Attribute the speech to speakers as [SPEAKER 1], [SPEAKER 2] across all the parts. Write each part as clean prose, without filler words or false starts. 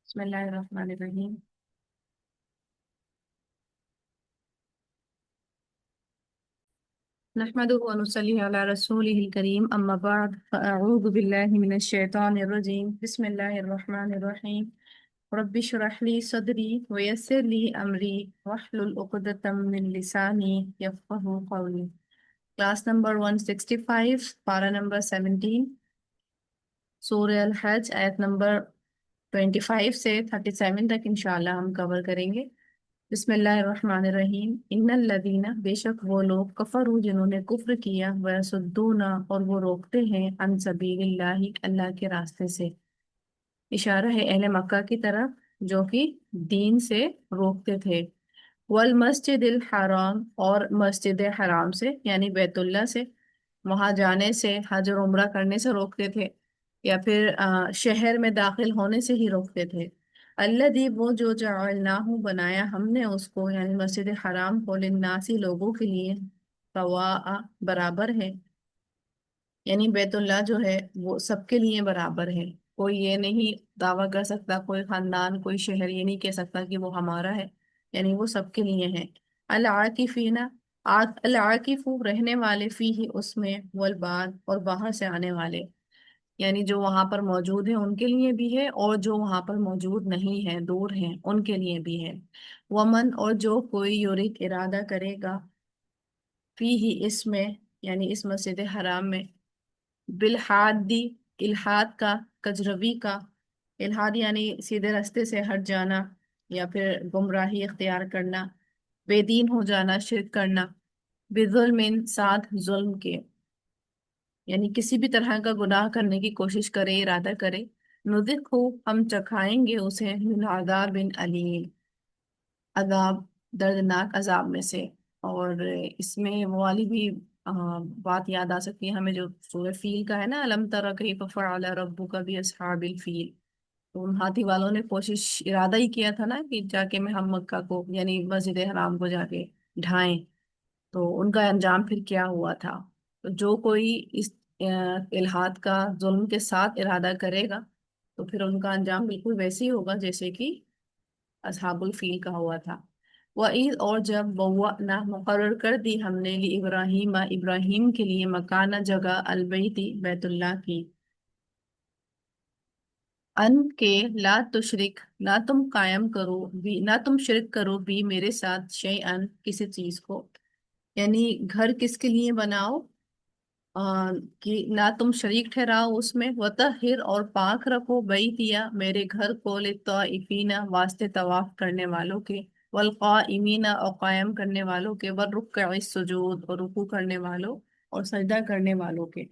[SPEAKER 1] بسم اللہ الرحمن الرحیم۔ نحمده ونصلي على رسوله الكريم اما بعد فاعوذ بالله من الشیطان الرجیم بسم اللہ الرحمن الرحیم۔ رب اشرح لي صدری ويسر لي امری واحلل عقدۃ من لسانی یفقهوا قولی۔ کلاس نمبر 165، پارہ نمبر 17، سورہ الحج، آیت نمبر 25 سے 37 تک انشاءاللہ ہم کور کریں گے۔ بسم اللہ الرحمن الرحیم۔ ان الذین، بے شک وہ لوگ، کفروا جنہوں نے کفر کیا، ویصدون اور وہ روکتے ہیں، عن سبیل اللہ اللہ کے راستے سے۔ اشارہ ہے اہل مکہ کی طرف جو کہ دین سے روکتے تھے۔ والمسجد الحرام، اور مسجد حرام سے یعنی بیت اللہ سے، وہاں جانے سے، حج اور عمرہ کرنے سے روکتے تھے، یا پھر شہر میں داخل ہونے سے ہی روکتے تھے۔ الذی، وہ جو، جعلناہ بنایا ہم نے اس کو یعنی مسجد حرام کو، للناسی لوگوں کے لیے، سواء برابر ہے، یعنی بیت اللہ جو ہے وہ سب کے لیے برابر ہے۔ کوئی یہ نہیں دعویٰ کر سکتا، کوئی خاندان، کوئی شہر یہ نہیں کہہ سکتا کہ وہ ہمارا ہے، یعنی وہ سب کے لیے ہے۔ العاکفین، العاکف رہنے والے، فیہ اس میں، والباد اور باہر سے آنے والے، یعنی جو وہاں پر موجود ہیں ان کے لیے بھی ہے، اور جو وہاں پر موجود نہیں ہیں، دور ہیں، ان کے لیے بھی ہے۔ ومن، اور جو کوئی، یرید ارادہ کرے گا، فی ہی اس میں یعنی اس مسجد حرام میں، بالحادی الحاد کا، کجروی کا، الحاد یعنی سیدھے راستے سے ہٹ جانا یا پھر گمراہی اختیار کرنا، بے دین ہو جانا، شرک کرنا، بظلم، ساتھ ظلم کے، یعنی کسی بھی طرح کا گناہ کرنے کی کوشش کرے، ارادہ کرے، نذقہ ہم چکھائیں گے اسے، من عذاب علیم، عذاب، دردناک عذاب میں سے۔ اور اس میں وہ والی بھی بات یاد آ سکتی ہے ہمیں جو سورہ فیل کا ہے نا، الم تر کیف فعل ربک باصحاب الفیل، تو ان ہاتھی والوں نے کوشش، ارادہ ہی کیا تھا نا کہ جا کے میں ہم مکہ کو یعنی مسجد حرام کو جا کے ڈھائیں، تو ان کا انجام پھر کیا ہوا تھا۔ تو جو کوئی اس الحاد کا، ظلم کے ساتھ ارادہ کرے گا تو پھر ان کا انجام بالکل ویسے ہی ہوگا جیسے کہ اصحاب الفیل کا ہوا تھا۔ وَإِذْ، اور جب، بوأنا مقرر کر دی ہم نے، ابراہیم ابراہیم کے لیے، مکانہ جگہ، البیتی بیت اللہ کی، ان کے، لا تشرک، نہ تم قائم کرو بھی، نہ تم شرک کرو بھی میرے ساتھ، شیئن کسی چیز کو، یعنی گھر کس کے لیے بناؤ، کہ نہ تم شریک ٹھہراؤ اس میں، وطہر اور پاک رکھو، بیتیا میرے گھر کو، للطائفین واسطے طواف کرنے والوں کے، والقائمین اور قائم کرنے والوں کے، والرکع السجود اور رکوع کرنے والوں اور سجدہ کرنے والوں کے،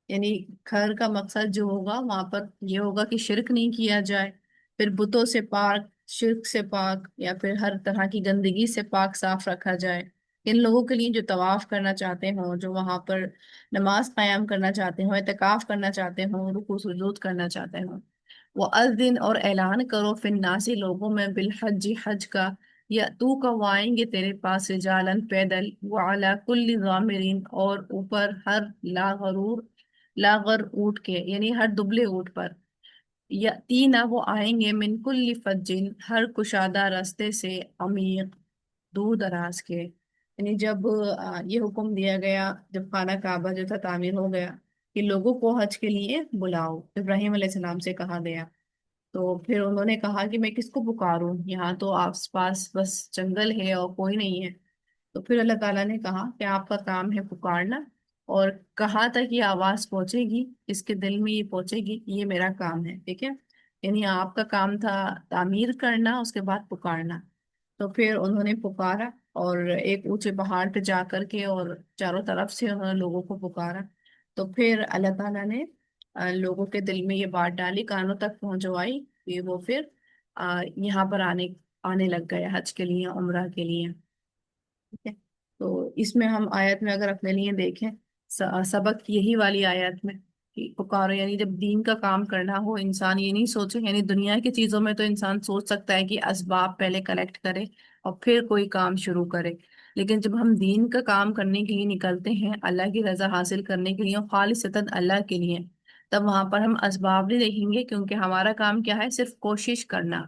[SPEAKER 1] یعنی گھر کا مقصد جو ہوگا وہاں پر یہ ہوگا کہ شرک نہیں کیا جائے، پھر بتوں سے پاک، شرک سے پاک، یا پھر ہر طرح کی گندگی سے پاک صاف رکھا جائے۔ ان لوگوں کے لیے جو طواف کرنا چاہتے ہوں، جو وہاں پر نماز قیام کرنا چاہتے ہوں، اعتکاف کرنا چاہتے ہوں، رکوع سجود کرنا چاہتے ہوں۔ وَأَذِّن، اور اعلان کرو، فی الناس لوگوں میں، بالحج حج کا، یا تو کا، وہ آئیں گے تیرے پاس، رجالن پیدل، وعلی کل ضامر، اور اوپر ہر لا غرور، لاغر اونٹ کے، یعنی ہر دبلے اونٹ پر، یاتینا وہ آئیں گے، من کل فجن ہر کشادہ راستے سے، عمیق دور دراز کے، یعنی جب یہ حکم دیا گیا، جب خانہ کعبہ جو تھا تعمیر ہو گیا کہ لوگوں کو حج کے لیے بلاؤ، ابراہیم علیہ السلام سے کہا گیا، تو پھر انہوں نے کہا کہ میں کس کو پکاروں، یہاں تو آس پاس بس جنگل ہے اور کوئی نہیں ہے۔ تو پھر اللہ تعالیٰ نے کہا کہ آپ کا کام ہے پکارنا، اور کہاں تک یہ آواز پہنچے گی، اس کے دل میں یہ پہنچے گی، یہ میرا کام ہے، ٹھیک ہے، یعنی آپ کا کام تھا تعمیر کرنا، اس کے بعد پکارنا۔ تو پھر انہوں نے پکارا، اور ایک اونچے پہاڑ پہ جا کر کے، اور چاروں طرف سے انہوں نے لوگوں کو پکارا، تو پھر اللہ تعالیٰ نے لوگوں کے دل میں یہ بات ڈالی، کانوں تک پہنچوائی، کہ وہ پھر یہاں پر آنے لگ گئے حج کے لیے، عمرہ کے لیے، ٹھیک ہے۔ تو اس میں ہم آیت میں اگر اپنے لیے دیکھیں، سبق یہی والی آیت میں کہ پکارو، یعنی جب دین کا کام کرنا ہو، انسان یہ نہیں سوچے، یعنی دنیا کی چیزوں میں تو انسان سوچ سکتا ہے کہ اسباب پہلے کلیکٹ کرے اور پھر کوئی کام شروع کرے، لیکن جب ہم دین کا کام کرنے کے لیے نکلتے ہیں، اللہ کی رضا حاصل کرنے کے لیے، اور خالصتاً اللہ کے لیے، تب وہاں پر ہم اسباب نہیں دیکھیں گے، کیونکہ ہمارا کام کیا ہے؟ صرف کوشش کرنا،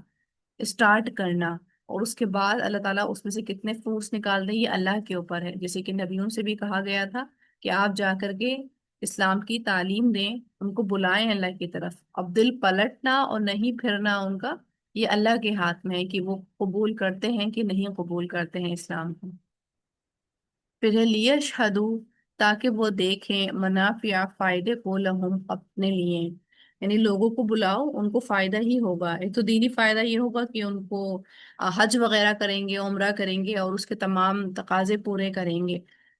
[SPEAKER 1] اسٹارٹ کرنا، اور اس کے بعد اللہ تعالیٰ اس میں سے کتنے فروٹس نکال دیں یہ اللہ کے اوپر ہے۔ جیسے کہ نبیوں سے بھی کہا گیا تھا کہ آپ جا کر کے اسلام کی تعلیم دیں، ان کو بلائیں اللہ کی طرف۔ اب دل پلٹنا اور نہیں پھرنا ان کا، یہ اللہ کے ہاتھ میں ہے کہ وہ قبول کرتے ہیں کہ نہیں قبول کرتے ہیں اسلام کو۔ پھر ہے لیشہدو، تاکہ وہ دیکھیں منافع فائدے کو لہم اپنے لیے، یعنی لوگوں کو بلاؤ ان کو فائدہ ہی ہوگا۔ ایک تو دینی فائدہ یہ ہوگا کہ ان کو حج وغیرہ کریں گے، عمرہ کریں گے اور اس کے تمام تقاضے پورے کریں گے،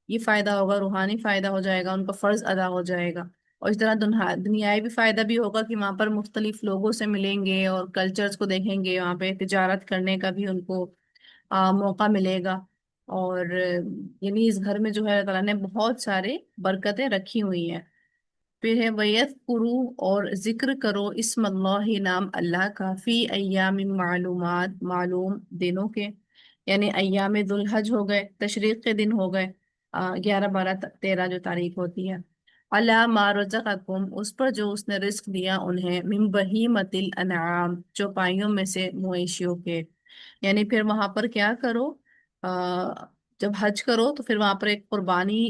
[SPEAKER 1] یہ فائدہ ہوگا، روحانی فائدہ ہو جائے گا، ان کا فرض ادا ہو جائے گا۔ اور اس طرح دنیائی بھی فائدہ بھی ہوگا کہ وہاں پر مختلف لوگوں سے ملیں گے اور کلچرز کو دیکھیں گے، وہاں پہ تجارت کرنے کا بھی ان کو موقع ملے گا۔ اور یعنی اس گھر میں جو ہے اللہ تعالیٰ نے بہت سارے برکتیں رکھی ہوئی ہیں۔ پھر ہے وَيَذْكُرُوا، اور ذکر کرو اسم اللہ، نام اللہ کا، فی ایام معلومات، معلوم دنوں کے، یعنی ایام ذو الحج ہو گئے، تشریق کے دن ہو گئے، 11 12 13 جو تاریخ ہوتی ہے، علی ما رزقکم، اس پر جو اس نے رزق دیا انہیں، من بہیمۃ الانعام، چوپائیوں میں سے مویشیوں کے۔ یعنی پھر وہاں پر کیا کرو، جب حج کرو تو پھر وہاں پر ایک قربانی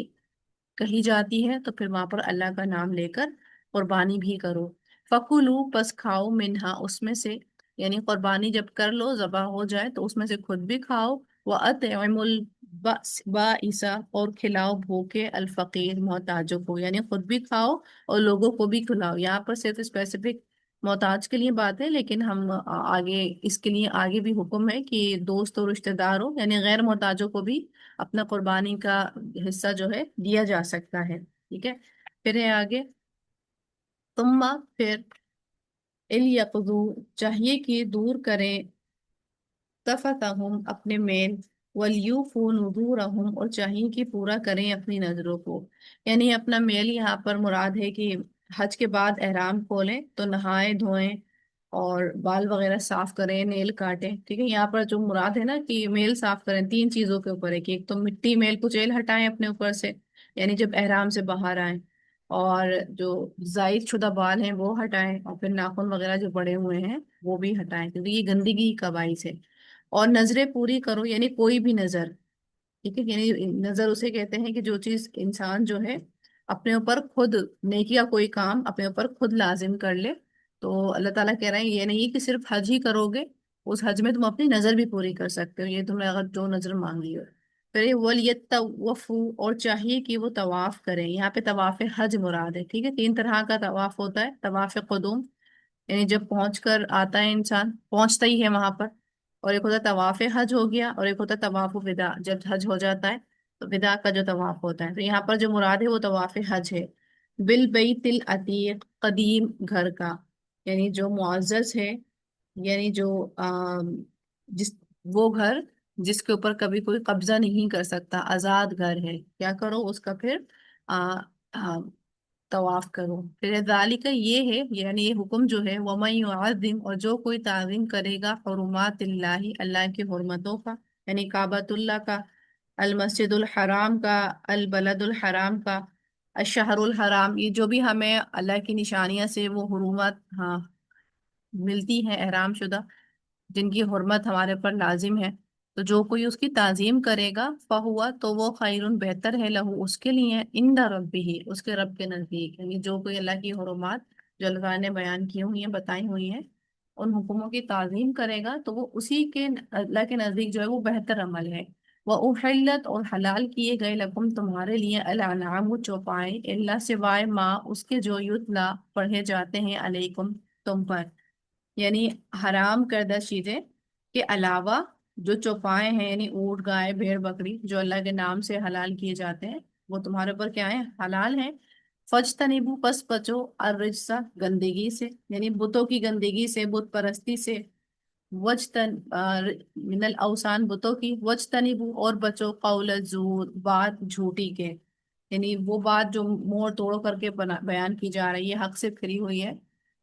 [SPEAKER 1] کہی جاتی ہے، تو پھر وہاں پر اللہ کا نام لے کر قربانی بھی کرو۔ فَكُلُوا، پس کھاؤ، منہا، اس میں سے، یعنی قربانی جب کر لو، ذبح ہو جائے تو اس میں سے خود بھی کھاؤ، وَأَطْعِمُوا الْبَائِسَ، اور کھلاؤ بھوکے، الفقیر، محتاجوں کو، یعنی خود بھی کھاؤ اور لوگوں کو بھی کھلاؤ۔ یہاں پر صرف اسپیسیفک محتاج کے لیے بات ہے، لیکن ہم آگے اس کے لیے آگے بھی حکم ہے کہ دوست اور رشتہ داروں یعنی غیر محتاجوں کو بھی اپنا قربانی کا حصہ جو ہے دیا جا سکتا ہے، ٹھیک ہے۔ پھر ہے آگے، ثم، پھر، الیقضوا، چاہیے کہ دور کریں، تفتہم، اپنے میل، ولیوفوا نذورہم، اور چاہیے کہ پورا کریں اپنی نظروں کو۔ یعنی اپنا میل یہاں پر مراد ہے کہ حج کے بعد احرام کھولیں تو نہائے دھوئیں اور بال وغیرہ صاف کریں، نیل کاٹیں، ٹھیک ہے۔ یہاں پر جو مراد ہے نا کہ میل صاف کریں، تین چیزوں کے اوپر ہے کہ ایک تو مٹی میل کچیل ہٹائیں اپنے اوپر سے، یعنی جب احرام سے باہر آئیں، اور جو زائد شدہ بال ہیں وہ ہٹائیں، اور پھر ناخن وغیرہ جو بڑے ہوئے ہیں وہ بھی ہٹائیں، کیونکہ یہ گندگی کا باعث ہے۔ اور نظریں پوری کرو، یعنی کوئی بھی نظر، ٹھیک ہے، یعنی نظر اسے کہتے ہیں کہ جو چیز انسان جو ہے اپنے اوپر خود، نیکی کا کوئی کام اپنے اوپر خود لازم کر لے، تو اللہ تعالیٰ کہہ رہے ہیں یہ نہیں کہ صرف حج ہی کرو گے، اس حج میں تم اپنی نظر بھی پوری کر سکتے ہو، یہ تم نے اگر جو نظر مانگی ہو۔ پھر ولیطوفوا، اور چاہیے کہ وہ طواف کریں، یہاں پہ طواف حج مراد ہے، ٹھیک ہے۔ تین طرح کا طواف ہوتا ہے، طواف قدوم، یعنی جب پہنچ کر آتا ہے انسان، پہنچتا ہی ہے وہاں پر، اور ایک ہوتا ہے طواف حج ہو گیا، اور ایک ہوتا ہے طواف وداع، جب حج ہو جاتا ہے تو وداع کا جو طواف ہوتا ہے۔ تو یہاں پر جو مراد ہے وہ طواف حج ہے، بالبیت العتیق، قدیم گھر کا، یعنی جو معزز ہے، یعنی جو جس وہ گھر جس کے اوپر کبھی کوئی قبضہ نہیں کر سکتا، آزاد گھر ہے، کیا کرو اس کا پھر آ, آ, طواف کرو۔ پھر ذالک، یہ ہے، یعنی یہ حکم جو ہے، وَمَن يُعَظِّمْ، اور جو کوئی تعظیم کرے گا، حرمات اللہ، اللہ کی حرمتوں کا، یعنی کعبۃ اللہ کا، المسجد الحرام کا، البلد الحرام کا، الشہر الحرام، یہ جو بھی ہمیں اللہ کی نشانیاں سے وہ حرمات ہاں ملتی ہیں، احرام شدہ، جن کی حرمت ہمارے پر لازم ہے، تو جو کوئی اس کی تعظیم کرے گا، فہوا، تو وہ خیر، بہتر ہے، لہو، اس کے لیے، عند ربہ، اس کے رب کے نزدیک، یعنی جو کوئی اللہ کی حرمات جو اللہ تعالیٰ نے بیان کی ہوئی ہیں، بتائی ہوئی ہیں، ان حکموں کی تعظیم کرے گا تو وہ اسی کے اللہ کے نزدیک جو ہے وہ بہتر عمل ہے۔ وہ احلت، اور حلال کیے گئے، لکم، تمہارے لیے، الانعام، چوپائے، اللہ، سوائے ماں، اس کے جو یتلا، پڑھے جاتے ہیں، علیکم، تم پر، یعنی حرام کردہ چیزیں کے علاوہ جو چوپائے ہیں، یعنی اونٹ، گائے، بھیڑ، بکری، جو اللہ کے نام سے حلال کیے جاتے ہیں، وہ تمہارے اوپر کیا ہے؟ حلال ہیں۔ فجتنبو، پس بچو، الرجسا، گندگی سے، یعنی بتوں کی گندگی سے، بت پرستی سے، وجتن من الاوثان، بتوں کی، وجتنبو، اور بچو، قول الزور، بات جھوٹی کے، یعنی وہ بات جو موڑ توڑ کر کے بیان کی جا رہی ہے، حق سے پھری ہوئی ہے،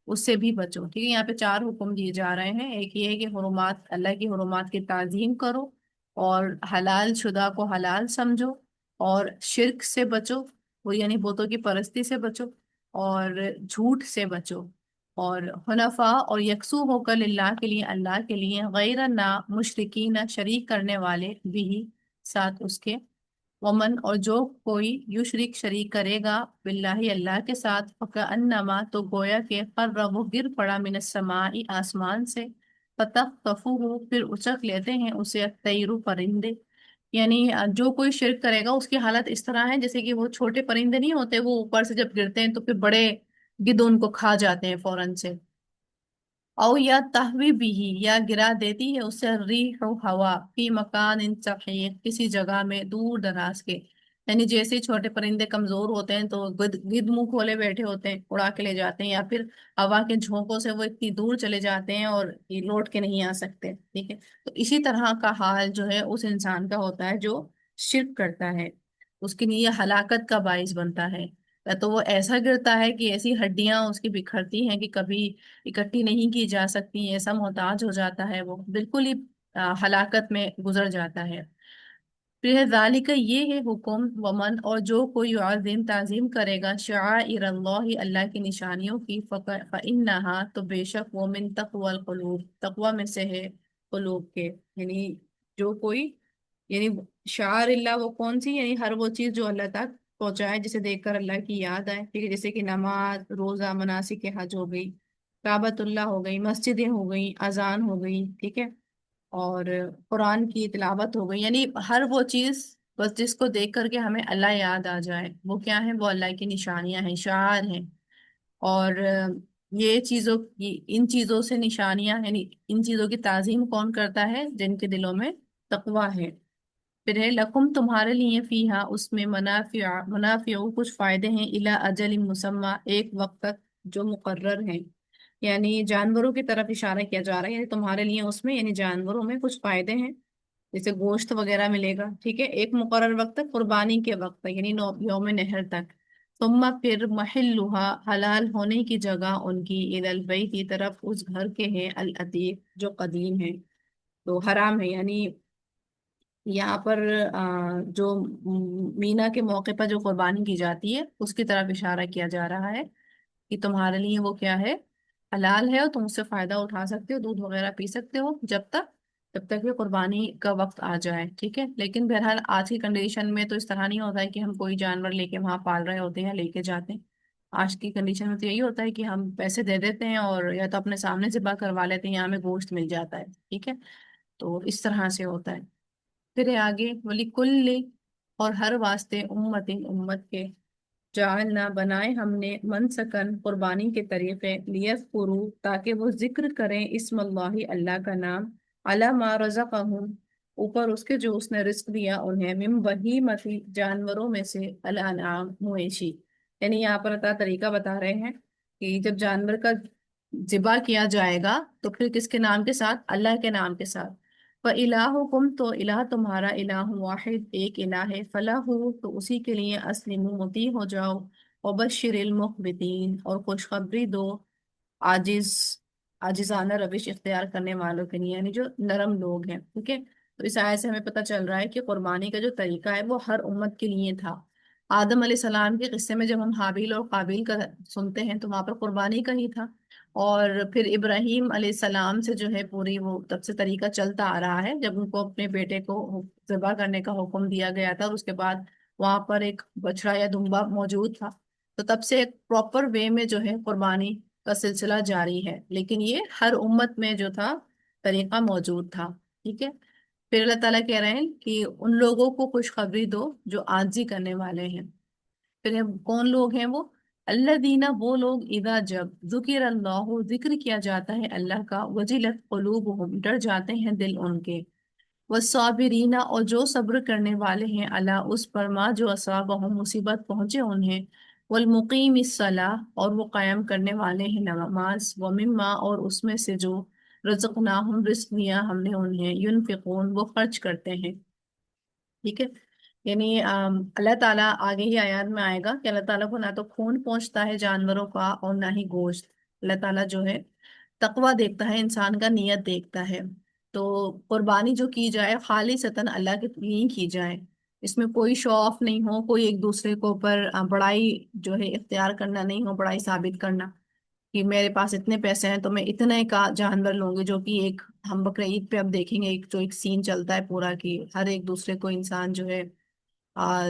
[SPEAKER 1] اس سے بھی بچو، ٹھیک ہے۔ یہاں پہ چار حکم دیے جا رہے ہیں، ایک یہ ہے کہ حرمات، اللہ کی حرمات کی تعظیم کرو، اور حلال شدہ کو حلال سمجھو، اور شرک سے بچو، وہ یعنی بتوں کی پرستی سے بچو، اور جھوٹ سے بچو، اور حنفا اور یکسو ہو کر للہ کے لیے، اللہ کے لیے، غیر نہ مشرکین نہ شریک کرنے والے بھی ساتھ اس کے، ومن اور جو کوئی یشرک شریک کرے گا باللہ اللہ کے ساتھ، فکأنما تو گویا کہ قر وہ گر پڑا من السماء آسمان سے، فتخطفہ پھر اچک لیتے ہیں اسے الطیر پرندے، یعنی جو کوئی شرک کرے گا اس کی حالت اس طرح ہے جیسے کہ وہ چھوٹے پرندے نہیں ہوتے، وہ اوپر سے جب گرتے ہیں تو پھر بڑے گدھ ان کو کھا جاتے ہیں فوراً سے، او یا تہوی بھی یا گرا دیتی ہے اسے ریح و ہوا فی مکان سحیق کسی جگہ میں دور دراز کے، یعنی جیسے ہی چھوٹے پرندے کمزور ہوتے ہیں تو گدھ منہ کھولے بیٹھے ہوتے ہیں، اڑا کے لے جاتے ہیں، یا پھر ہوا کے جھونکوں سے وہ اتنی دور چلے جاتے ہیں اور یہ لوٹ کے نہیں آ سکتے، ٹھیک ہے؟ تو اسی طرح کا حال جو ہے اس انسان کا ہوتا ہے جو شرک کرتا ہے، اس کے لیے ہلاکت کا باعث بنتا ہے، یا تو وہ ایسا گرتا ہے کہ ایسی ہڈیاں اس کی بکھرتی ہیں کہ کبھی اکٹھی نہیں کی جا سکتی، ایسا محتاج ہو جاتا ہے، وہ بالکل ہی ہلاکت میں گزر جاتا ہے۔ پھر ذالک یہ ہے حکم، ومن اور جو کوئی عظیم تعظیم کرے گا شعائر اللہ اللہ کی نشانیوں کی، فإنہا تو بے شک وہ من تقوی القلوب تقوی میں سے ہے قلوب کے، یعنی جو کوئی، یعنی شعائر اللہ وہ کون سی، یعنی ہر وہ چیز جو اللہ تک پہنچائے جسے دیکھ کر اللہ کی یاد آئے، ٹھیک ہے؟ جیسے کہ نماز، روزہ، مناسک حج ہو گئی، کعبۃ اللہ ہو گئی، مسجدیں ہو گئی، اذان ہو گئی، ٹھیک ہے؟ اور قرآن کی تلاوت ہو گئی، یعنی ہر وہ چیز بس جس کو دیکھ کر کے ہمیں اللہ یاد آ جائے، وہ کیا ہے؟ وہ اللہ کی نشانیاں ہیں، شعائر ہیں۔ اور یہ چیزوں کی، ان چیزوں سے نشانیاں، یعنی ان چیزوں کی تعظیم کون کرتا ہے؟ جن کے دلوں میں تقویٰ ہے۔ پھر ہے لکم تمہارے لیے فیہا اس میں منافع کچھ فائدے ہیں، الی اجل مسمى ایک وقت تک جو مقرر ہیں، یعنی جانوروں کی طرف اشارہ کیا جا رہا ہے، یعنی تمہارے لیے اس میں، یعنی جانوروں میں کچھ فائدے ہیں، جیسے گوشت وغیرہ ملے گا، ٹھیک ہے؟ ایک مقرر وقت تک، قربانی کے وقت تک، یعنی یوم نحر تک، ثم پھر محلھا حلال ہونے کی جگہ ان کی، الی البیت کی طرف اس گھر کے ہیں، العتیق جو قدیم ہے، تو حرام ہے، یعنی یہاں پر جو مینا کے موقع پر جو قربانی کی جاتی ہے اس کی طرف اشارہ کیا جا رہا ہے کہ تمہارے لیے وہ کیا ہے؟ حلال ہے، اور تم اس سے فائدہ اٹھا سکتے ہو، دودھ وغیرہ پی سکتے ہو جب تک کہ قربانی کا وقت آ جائے، ٹھیک ہے؟ لیکن بہرحال آج کی کنڈیشن میں تو اس طرح نہیں ہوتا ہے کہ ہم کوئی جانور لے کے وہاں پال رہے ہوتے ہیں یا لے کے جاتے ہیں۔ آج کی کنڈیشن میں تو یہی ہوتا ہے کہ ہم پیسے دے دیتے ہیں اور یا تو اپنے سامنے ذبح کروا لیتے ہیں یا ہمیں گوشت مل جاتا ہے، ٹھیک ہے؟ تو اس طرح سے ہوتا ہے۔ پھر ہے آگے ولی کل، اور ہر واسطے امت امت کے، جعلنا بنائے ہم نے منسکن قربانی کے طریقے، لیذکروا تاکہ وہ ذکر کریں اسم اللہ اللہ کا نام، علی ما رزقہم اوپر اس کے جو اس نے رزق دیا انہیں، من بہیمۃ جانوروں میں سے، الانعام مویشی، یعنی یہاں پر اللہ طریقہ بتا رہے ہیں کہ جب جانور کا ذبح کیا جائے گا تو پھر کس کے نام کے ساتھ؟ اللہ کے نام کے ساتھ۔ فَإِلَٰهُكُمْ تو الہ تمہارا الہ واحد ایک الہ ہے، فَلَهُ تو اسی کے لیے اسلموا مطیع ہو جاؤ، وَبَشِّرِ الْمُخْبِتِينَ اور خوشخبری دو عاجز عاجزانہ روش اختیار کرنے والوں کے لیے، یعنی جو نرم لوگ ہیں، ٹھیک ہے؟ تو اس آیت سے ہمیں پتہ چل رہا ہے کہ قربانی کا جو طریقہ ہے وہ ہر امت کے لیے تھا۔ آدم علیہ السلام کے قصے میں جب ہم حابیل اور قابیل کا سنتے ہیں تو وہاں پر قربانی کا ہی تھا، اور پھر ابراہیم علیہ السلام سے جو ہے پوری وہ تب سے طریقہ چلتا آ رہا ہے، جب ان کو اپنے بیٹے کو ذبح کرنے کا حکم دیا گیا تھا، اور اس کے بعد وہاں پر ایک بچڑا یا دمبا موجود تھا، تو تب سے ایک پراپر وے میں جو ہے قربانی کا سلسلہ جاری ہے، لیکن یہ ہر امت میں جو تھا طریقہ موجود تھا، ٹھیک ہے؟ پھر اللہ تعالیٰ کہہ رہے ہیں کہ ان لوگوں کو خوشخبری دو جو عاجزی کرنے والے ہیں۔ پھر کون لوگ ہیں وہ؟ اللہ دینا وہ لوگ، اذا جب ذکر اللہ ذکر کیا جاتا ہے اللہ کا، وجلت قلوبہم ڈر جاتے ہیں دل ان کے، والصابرین اور جو صبر کرنے والے ہیں، اللہ اس پر ما جو اصابہم مصیبت پہنچے انہیں، والمقیم الصلاۃ اور وہ قائم کرنے والے ہیں نماز، ومما اور اس میں سے جو رزقناہم رزق دیا ہم نے انہیں، ینفقون وہ خرچ کرتے ہیں، ٹھیک ہے؟ یعنی اللہ تعالیٰ آگے ہی آیات میں آئے گا کہ اللہ تعالیٰ کو نہ تو خون پہنچتا ہے جانوروں کا اور نہ ہی گوشت، اللہ تعالیٰ جو ہے تقویٰ دیکھتا ہے، انسان کا نیت دیکھتا ہے، تو قربانی جو کی جائے خالصتاً اللہ کے لیے کی جائے، اس میں کوئی شو آف نہیں ہو، کوئی ایک دوسرے کو اوپر بڑائی جو ہے اختیار کرنا نہیں ہو، بڑائی ثابت کرنا کہ میرے پاس اتنے پیسے ہیں تو میں اتنے کا جانور لوں گی، جو کہ ایک ہم بقرہ عید پہ اب دیکھیں گے ایک جو ایک سین چلتا ہے پورا، کہ ہر ایک دوسرے کو انسان جو ہے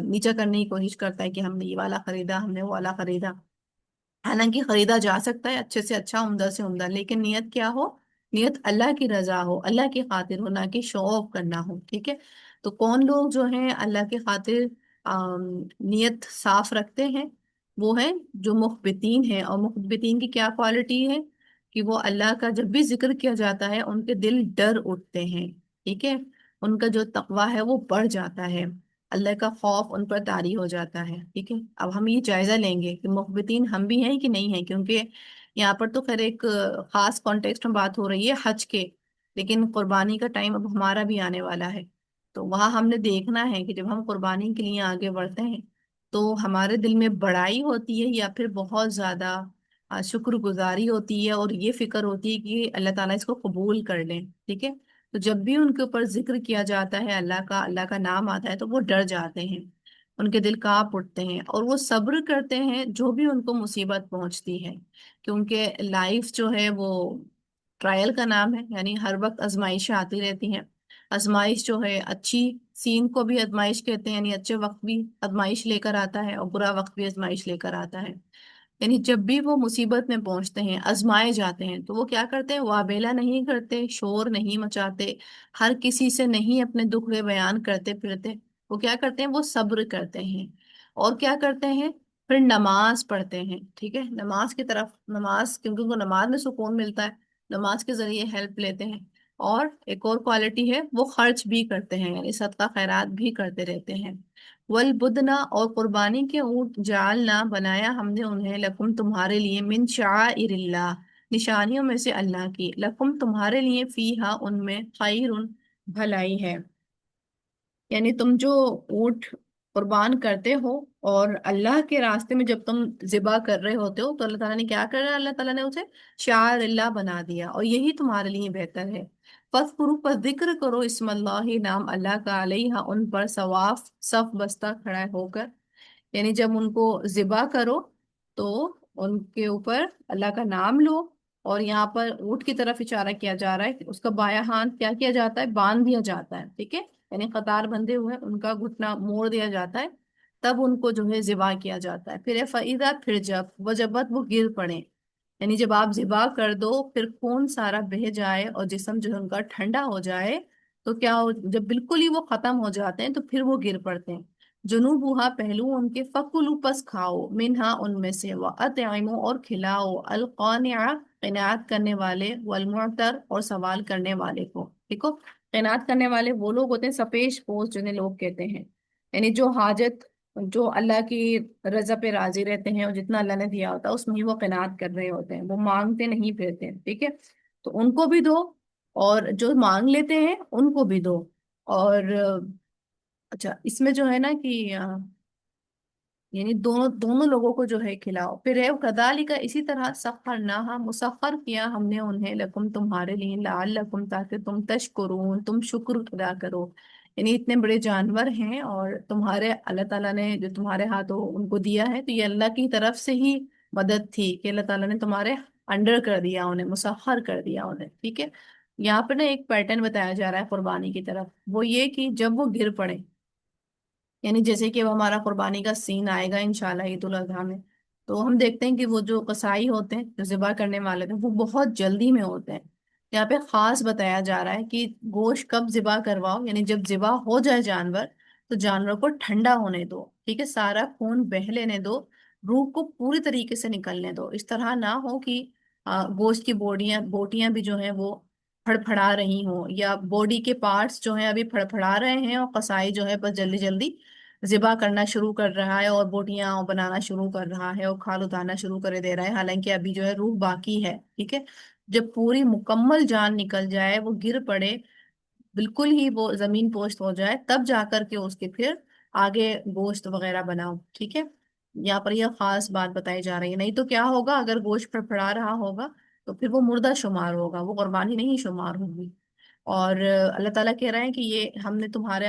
[SPEAKER 1] نیچا کرنے کی کوشش کرتا ہے کہ ہم نے یہ والا خریدا، ہم نے وہ والا خریدا۔ حالانکہ خریدا جا سکتا ہے اچھے سے اچھا، عمدہ سے عمدہ، لیکن نیت کیا ہو؟ نیت اللہ کی رضا ہو، اللہ کی خاطر ہو، نہ کہ شو آف کرنا ہو، ٹھیک ہے؟ تو کون لوگ جو ہیں اللہ کی خاطر آم، نیت صاف رکھتے ہیں؟ وہ ہیں جو مخبتین ہیں، اور مخبتین کی کیا کوالٹی ہے؟ کہ وہ اللہ کا جب بھی ذکر کیا جاتا ہے ان کے دل ڈر اٹھتے ہیں، ٹھیک ہے؟ ان کا جو تقویٰ ہے وہ بڑھ جاتا ہے، اللہ کا خوف ان پر طاری ہو جاتا ہے، ٹھیک ہے؟ اب ہم یہ جائزہ لیں گے کہ مخبتین ہم بھی ہیں کہ نہیں ہیں، کیونکہ یہاں پر تو خیر ایک خاص کانٹیکسٹ میں بات ہو رہی ہے حج کے، لیکن قربانی کا ٹائم اب ہمارا بھی آنے والا ہے۔ تو وہاں ہم نے دیکھنا ہے کہ جب ہم قربانی کے لیے آگے بڑھتے ہیں تو ہمارے دل میں بڑائی ہوتی ہے یا پھر بہت زیادہ شکر گزاری ہوتی ہے، اور یہ فکر ہوتی ہے کہ اللہ تعالیٰ اس کو قبول کر لیں، ٹھیک ہے؟ تو جب بھی ان کے اوپر ذکر کیا جاتا ہے اللہ کا نام آتا ہے تو وہ ڈر جاتے ہیں، ان کے دل کانپ اٹھتے ہیں، اور وہ صبر کرتے ہیں جو بھی ان کو مصیبت پہنچتی ہے، کیونکہ لائف جو ہے وہ ٹرائل کا نام ہے، یعنی ہر وقت آزمائشیں آتی رہتی ہیں۔ آزمائش جو ہے اچھی سین کو بھی آزمائش کہتے ہیں، یعنی اچھے وقت بھی آزمائش لے کر آتا ہے اور برا وقت بھی آزمائش لے کر آتا ہے۔ یعنی جب بھی وہ مصیبت میں پہنچتے ہیں، آزمائے جاتے ہیں، تو وہ کیا کرتے ہیں؟ واویلا نہیں کرتے، شور نہیں مچاتے، ہر کسی سے نہیں اپنے دکھ بیان کرتے پھرتے، وہ کیا کرتے ہیں؟ وہ صبر کرتے ہیں، اور کیا کرتے ہیں؟ پھر نماز پڑھتے ہیں، ٹھیک ہے؟ نماز کی طرف، نماز کیونکہ ان کو نماز میں سکون ملتا ہے، نماز کے ذریعے ہیلپ لیتے ہیں، اور ایک اور کوالٹی ہے وہ خرچ بھی کرتے ہیں، یعنی صدقہ خیرات بھی کرتے رہتے ہیں۔ والبدنا، اور قربانی کے اونٹ، جعلنا، بنایا ہم نے انہیں، لکم تمہارے لیے، من شعائر اللہ، نشانیوں میں سے اللہ کی، لکم تمہارے لیے، فیہا ان میں، خیر بھلائی ہے۔ یعنی تم جو اونٹ قربان کرتے ہو اور اللہ کے راستے میں جب تم ذبح کر رہے ہوتے ہو تو اللہ تعالیٰ نے کیا کرا؟ اللہ تعالیٰ نے اسے شعائر اللہ بنا دیا، اور یہی تمہارے لیے بہتر ہے۔ فَاذْكُرُوا، پس ذکر کرو، اسم اللہ، نام اللہ کا، علیہ، ان پر، صواف، صف بستہ کھڑا ہو کر، یعنی جب ان کو ذبح کرو تو ان کے اوپر اللہ کا نام لو، اور یہاں پر اونٹ کی طرف اشارہ کیا جا رہا ہے کہ اس کا بایاں ہاتھ کیا کیا جاتا ہے؟ باندھ دیا جاتا ہے، ٹھیک ہے؟ یعنی قطار بندھے ہوئے ان کا گھٹنا موڑ دیا جاتا ہے، تب ان کو جو ہے ذبح کیا جاتا ہے۔ پھر فَإِذَا، پھر جب، وجبت، وہ گر پڑے، یعنی جب آپ ذبح کر دو پھر خون سارا بہہ جائے اور جسم جو ہے ان کا ٹھنڈا ہو جائے، تو کیا ہو؟ جب بالکل ہی وہ ختم ہو جاتے ہیں تو پھر وہ گر پڑتے ہیں۔ جنوبھا، پہلو ان کے، فکلوا، پس کھاؤ، منہا، ان میں سے، وَأَطْعِمُوا، اور کھلاؤ، القانع، قناعت کرنے والے، والمعتر، اور سوال کرنے والے کو، دیکھو قناعت کرنے والے وہ لوگ ہوتے ہیں، سفیش پوش جنہیں لوگ کہتے ہیں، یعنی جو حاجت، جو اللہ کی رضا پہ راضی رہتے ہیں، اور جتنا اللہ نے دیا ہوتا ہے اس میں ہی وہ قناعت کر رہے ہوتے ہیں، وہ مانگتے نہیں پھرتے ہیں، ٹھیک ہے؟ تو ان کو بھی دو، اور جو مانگ لیتے ہیں ان کو بھی دو، اور اچھا اس میں جو ہے نا کہ یعنی دونوں دونوں لوگوں کو جو ہے کھلاؤ۔ پھر ہے کذالک کا، اسی طرح، سخرناہا، مسخر کیا ہم نے انہیں، لکم تمہارے لیے، لعلکم، تاکہ تم، تشکرون، تم شکر ادا کرو، یعنی اتنے بڑے جانور ہیں اور تمہارے اللہ تعالیٰ نے جو تمہارے ہاتھوں ان کو دیا ہے، تو یہ اللہ کی طرف سے ہی مدد تھی کہ اللہ تعالیٰ نے تمہارے انڈر کر دیا انہیں، مسخر کر دیا انہیں، ٹھیک ہے؟ یہاں پہ نا ایک پیٹرن بتایا جا رہا ہے قربانی کی طرف، وہ یہ کہ جب وہ گر پڑے، یعنی جیسے کہ اب ہمارا قربانی کا سین آئے گا انشاءاللہ عید الاضحیٰ میں، تو ہم دیکھتے ہیں کہ وہ جو قصائی ہوتے ہیں، جو ذبح کرنے والے ہیں، وہ بہت جلدی میں ہوتے ہیں۔ یہاں پہ خاص بتایا جا رہا ہے کہ گوشت کب ذبح کرواؤ، یعنی جب ذبح ہو جائے جانور تو جانور کو ٹھنڈا ہونے دو، ٹھیک ہے؟ سارا خون بہہ لینے دو، روح کو پوری طریقے سے نکلنے دو، اس طرح نہ ہو کہ گوشت کی بوٹیاں بھی جو ہیں وہ پھڑپھڑا رہی ہوں، یا باڈی کے پارٹس جو ہیں ابھی پھڑپھڑا رہے ہیں، اور قصائی جو ہے بس جلدی جلدی ذبح کرنا شروع کر رہا ہے اور بوٹیاں بنانا شروع کر رہا ہے اور کھال اتارنا شروع کر دے رہا ہے، حالانکہ ابھی جو ہے روح باقی ہے، ٹھیک ہے؟ جب پوری مکمل جان نکل جائے، وہ گر پڑے، بالکل ہی وہ زمین پوشت ہو جائے، تب جا کر کے اس کے پھر آگے گوشت وغیرہ بناؤ، ٹھیک ہے؟ یہاں پر یہ خاص بات بتائی جا رہی ہے، نہیں تو کیا ہوگا؟ اگر گوشت پھڑپڑا رہا ہوگا تو پھر وہ مردہ شمار ہوگا، وہ قربانی نہیں شمار ہوگی۔ اور اللہ تعالیٰ کہہ رہے ہیں کہ یہ ہم نے تمہارے